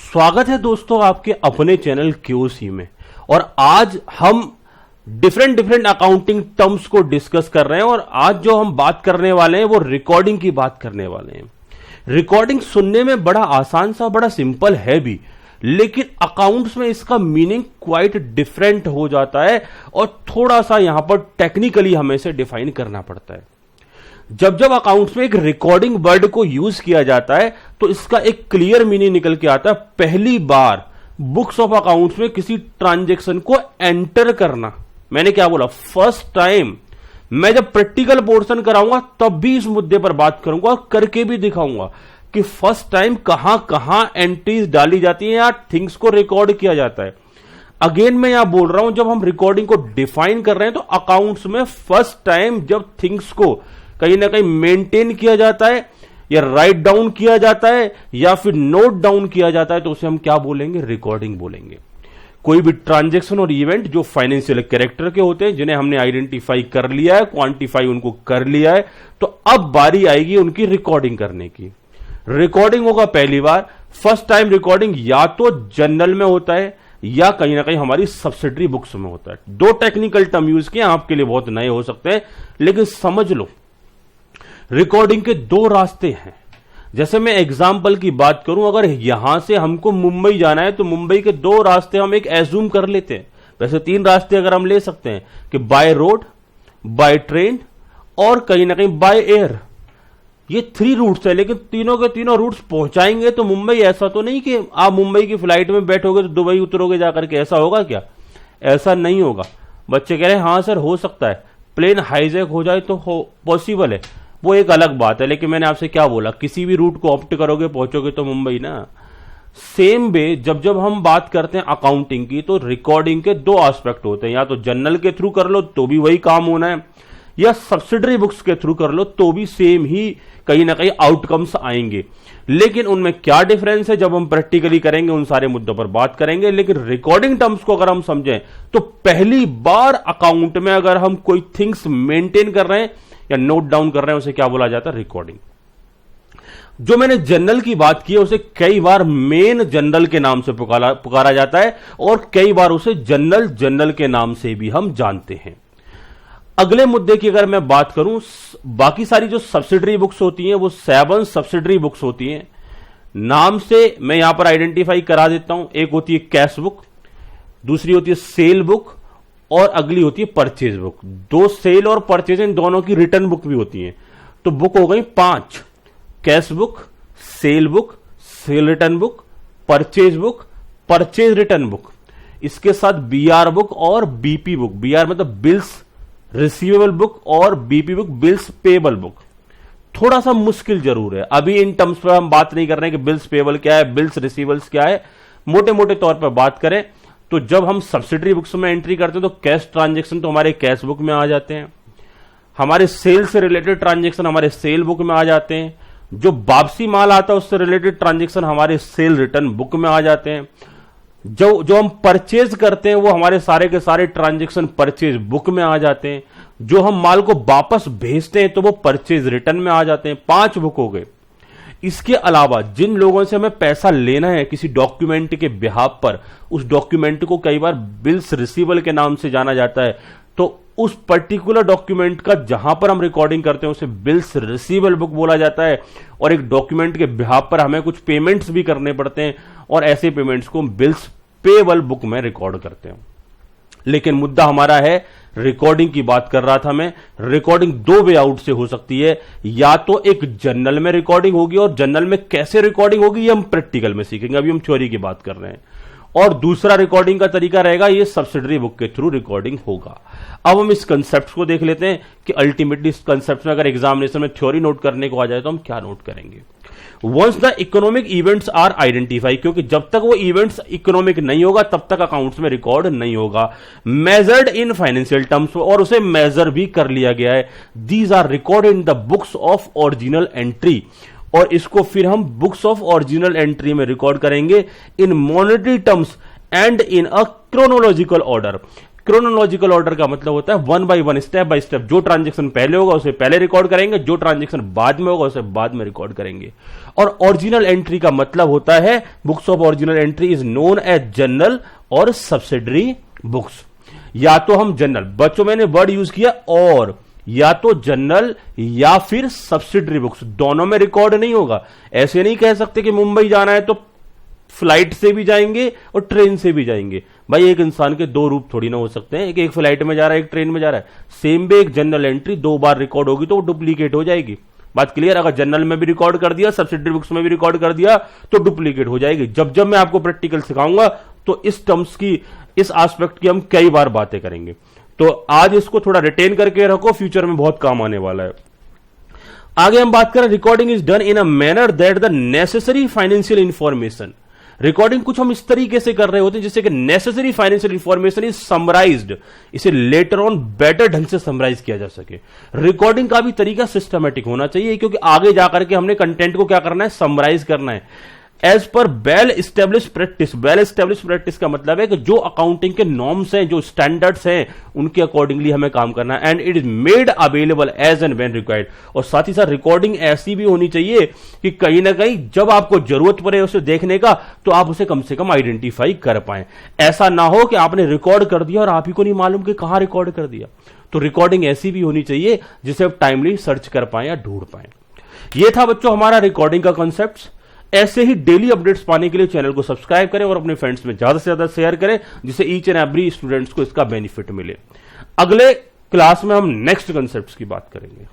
स्वागत है दोस्तों आपके अपने चैनल क्यूसी में। और आज हम डिफरेंट अकाउंटिंग टर्म्स को डिस्कस कर रहे हैं। और आज जो हम बात करने वाले हैं वो रिकॉर्डिंग की बात करने वाले हैं। रिकॉर्डिंग सुनने में बड़ा आसान सा, बड़ा सिंपल है भी, लेकिन अकाउंट्स में इसका मीनिंग क्वाइट डिफरेंट हो जाता है और थोड़ा सा यहां पर टेक्निकली हमें इसे डिफाइन करना पड़ता है। जब जब अकाउंट्स में एक रिकॉर्डिंग वर्ड को यूज किया जाता है तो इसका एक क्लियर मीनिंग निकल के आता है। पहली बार बुक्स ऑफ अकाउंट्स में किसी ट्रांजैक्शन को एंटर करना। मैंने क्या बोला? First time. मैं जब प्रैक्टिकल पोर्शन कराऊंगा तब भी इस मुद्दे पर बात करूंगा और करके भी दिखाऊंगा कि फर्स्ट टाइम कहां कहां एंट्रीज डाली जाती हैं या थिंग्स को रिकॉर्ड किया जाता है। अगेन मैं यहां बोल रहा हूं, जब हम रिकॉर्डिंग को डिफाइन कर रहे हैं तो अकाउंट्स में फर्स्ट टाइम जब थिंग्स को कहीं ना कहीं मेंटेन किया जाता है या राइट डाउन किया जाता है या फिर नोट डाउन किया जाता है तो उसे हम क्या बोलेंगे? रिकॉर्डिंग बोलेंगे। कोई भी ट्रांजैक्शन और इवेंट जो फाइनेंशियल कैरेक्टर के होते हैं, जिन्हें हमने आइडेंटिफाई कर लिया है, क्वांटिफाई उनको कर लिया है, तो अब बारी आएगी उनकी रिकॉर्डिंग करने की। रिकॉर्डिंग होगा पहली बार। फर्स्ट टाइम रिकॉर्डिंग या तो जर्नल में होता है या कहीं ना कहीं हमारी सब्सिडरी बुक्स में होता है। दो टेक्निकल टर्म यूज किए, आपके लिए बहुत नए हो सकते हैं, लेकिन समझ लो रिकॉर्डिंग के दो रास्ते हैं। जैसे मैं एग्जाम्पल की बात करूं, अगर यहां से हमको मुंबई जाना है तो मुंबई के दो रास्ते हम एक एज्यूम कर लेते हैं। वैसे तीन रास्ते अगर हम ले सकते हैं कि बाय रोड, बाय ट्रेन और कहीं ना कहीं बाय एयर। ये थ्री रूट्स है, लेकिन तीनों के तीनों रूट्स पहुंचाएंगे तो मुंबई। ऐसा तो नहीं कि आप मुंबई की फ्लाइट में बैठोगे तो दुबई उतरोगे जाकर के। ऐसा होगा क्या? ऐसा नहीं होगा। बच्चे कह रहे हैं हाँ सर हो सकता है, प्लेन हाईजैक हो जाए तो पॉसिबल है, वो एक अलग बात है। लेकिन मैंने आपसे क्या बोला? किसी भी रूट को ऑप्ट करोगे पहुंचोगे तो मुंबई ना। सेम वे जब जब हम बात करते हैं अकाउंटिंग की तो रिकॉर्डिंग के दो एस्पेक्ट होते हैं। या तो जर्नल के थ्रू कर लो तो भी वही काम होना है, या सब्सिडरी बुक्स के थ्रू कर लो तो भी सेम ही कहीं ना कहीं आउटकम्स आएंगे। लेकिन उनमें क्या डिफरेंस है जब हम प्रैक्टिकली करेंगे उन सारे मुद्दों पर बात करेंगे। लेकिन रिकॉर्डिंग टर्म्स को अगर हम समझें तो पहली बार अकाउंट में अगर हम कोई थिंग्स मेंटेन कर रहे हैं या नोट डाउन कर रहे हैं उसे क्या बोला जाता है? रिकॉर्डिंग। जो मैंने जनरल की बात की है उसे कई बार मेन जनरल के नाम से पुकारा जाता है और कई बार उसे जनरल के नाम से भी हम जानते हैं। अगले मुद्दे की अगर मैं बात करूं, बाकी सारी जो सब्सिडरी बुक्स होती हैं वो 7 सब्सिडरी बुक्स होती हैं। नाम से मैं यहां पर आइडेंटिफाई करा देता हूं। एक होती है कैश बुक, दूसरी होती है सेल बुक और अगली होती है परचेज बुक। दो सेल और परचेज, इन दोनों की रिटर्न बुक भी होती है। तो बुक हो गई 5: cash book, cell book, cell return book, purchase book, purchase return book. इसके साथ बीआर बुक और बीपी बुक। बीआर मतलब बिल्स रिसीवेबल बुक और BP book bills payable book. थोड़ा सा मुश्किल जरूर है, अभी इन टर्म्स पर हम बात नहीं कर रहे हैं कि बिल्स पेबल क्या है, बिल्स रिसीवेबल्स क्या है। मोटे मोटे तौर पर बात करें तो जब हम सब्सिडरी बुक्स में एंट्री करते हैं तो कैश ट्रांजैक्शन तो हमारे कैश बुक में आ जाते हैं, हमारे सेल से रिलेटेड ट्रांजैक्शन हमारे सेल बुक में आ जाते हैं, जो वापसी माल आता है उससे रिलेटेड ट्रांजैक्शन हमारे सेल रिटर्न बुक में आ जाते हैं, जो हम परचेज करते हैं वो हमारे सारे के सारे ट्रांजैक्शन परचेज बुक में आ जाते हैं, जो हम माल को वापस भेजते हैं तो वो परचेज रिटर्न में आ जाते हैं। 5 बुक हो गए। इसके अलावा जिन लोगों से हमें पैसा लेना है किसी डॉक्यूमेंट के बिहाफ पर, उस डॉक्यूमेंट को कई बार बिल्स रिसीवेबल के नाम से जाना जाता है, तो उस पर्टिकुलर डॉक्यूमेंट का जहां पर हम रिकॉर्डिंग करते हैं उसे बिल्स रिसीवेबल बुक बोला जाता है। और एक डॉक्यूमेंट के बिहाफ पर हमें कुछ पेमेंट्स भी करने पड़ते हैं और ऐसे पेमेंट्स को बिल्स पेबल बुक में रिकॉर्ड करते हैं। लेकिन मुद्दा हमारा है रिकॉर्डिंग की बात कर रहा था मैं। रिकॉर्डिंग दो वे आउट से हो सकती है, या तो एक जर्नल में रिकॉर्डिंग होगी और जर्नल में कैसे रिकॉर्डिंग होगी ये हम प्रैक्टिकल में सीखेंगे, अभी हम थ्योरी की बात कर रहे हैं। और दूसरा रिकॉर्डिंग का तरीका रहेगा ये सब्सिडरी बुक के थ्रू रिकॉर्डिंग होगा। अब हम इस कंसेप्ट को देख लेते हैं कि अल्टीमेटली इस कंसेप्ट में अगर एग्जामिनेशन में थ्योरी नोट करने को आ जाए तो हम क्या नोट करेंगे। Once the economic events are identify, क्योंकि जब तक वो इवेंट्स इकोनॉमिक नहीं होगा तब तक अकाउंट्स में रिकॉर्ड नहीं होगा। मेजर्ड इन फाइनेंशियल टर्म्स, और उसे मेजर भी कर लिया गया है। These are record in the books of original entry, और इसको फिर हम बुक्स ऑफ ओरिजिनल एंट्री में रिकॉर्ड करेंगे in monetary terms and in a chronological order. Chronological order का मतलब होता है one by one, step by step. जो ट्रांजेक्शन पहले होगा उसे पहले रिकॉर्ड करेंगे, जो ट्रांजेक्शन बाद में होगा उसे बाद में रिकॉर्ड करेंगे। और ओरिजिनल एंट्री का मतलब होता है, books of original entry is known as journal और सब्सिडरी बुक्स। या तो हम जनरल, बच्चों मैंने वर्ड यूज किया और, या तो जनरल या फिर सब्सिडरी बुक्स, दोनों में रिकॉर्ड नहीं होगा। ऐसे नहीं कह सकते कि मुंबई जाना है तो फ्लाइट से भी जाएंगे और ट्रेन से भी जाएंगे। भाई एक इंसान के दो रूप थोड़ी ना हो सकते हैं, एक फ्लाइट में जा रहा है, एक ट्रेन में जा रहा है। सेम वे एक जनरल एंट्री दो बार रिकॉर्ड होगी तो वो डुप्लीकेट हो जाएगी। बात क्लियर? अगर जनरल में भी रिकॉर्ड कर दिया, सब्सिडरी बुक्स में भी रिकॉर्ड कर दिया तो डुप्लीकेट हो जाएगी। जब जब मैं आपको प्रैक्टिकल सिखाऊंगा तो इस टर्म्स की, इस एस्पेक्ट की हम कई बार बातें करेंगे। तो आज इसको थोड़ा रिटेन करके रखो, फ्यूचर में बहुत काम आने वाला है। आगे हम बात करें, recording is done in a manner that the necessary financial information. Recording कुछ हम इस तरीके से कर रहे होते हैं जिससे कि necessary financial information is summarised, इसे लेटर ऑन बेटर ढंग से समराइज किया जा सके। रिकॉर्डिंग का भी तरीका सिस्टमैटिक होना चाहिए, क्योंकि आगे जाकर के हमने कंटेंट को क्या करना है, समराइज करना है as per well establish practice. Well establish practice का मतलब है कि जो अकाउंटिंग के नॉर्म्स हैं, जो स्टैंडर्ड्स हैं, उनके अकॉर्डिंगली हमें काम करना है। And it is made available as and when required. और साथ ही साथ रिकॉर्डिंग ऐसी भी होनी चाहिए कि कहीं ना कहीं जब आपको जरूरत पड़े उसे देखने का तो आप उसे कम से कम आइडेंटिफाई कर पाए। ऐसा ना हो कि आपने रिकॉर्ड कर दिया और आप ही को नहीं मालूम कि कहां रिकॉर्ड कर दिया। तो रिकॉर्डिंग ऐसी भी होनी चाहिए जिसे आप टाइमली सर्च कर पाए या ढूंढ पाए। यह था बच्चों हमारा रिकॉर्डिंग का कॉन्सेप्ट। ऐसे ही डेली अपडेट्स पाने के लिए चैनल को सब्सक्राइब करें और अपने फ्रेंड्स में ज्यादा से ज्यादा शेयर करें, जिससे ईच एंड एवरी स्टूडेंट्स को इसका बेनिफिट मिले। अगले क्लास में हम नेक्स्ट कॉन्सेप्ट्स की बात करेंगे।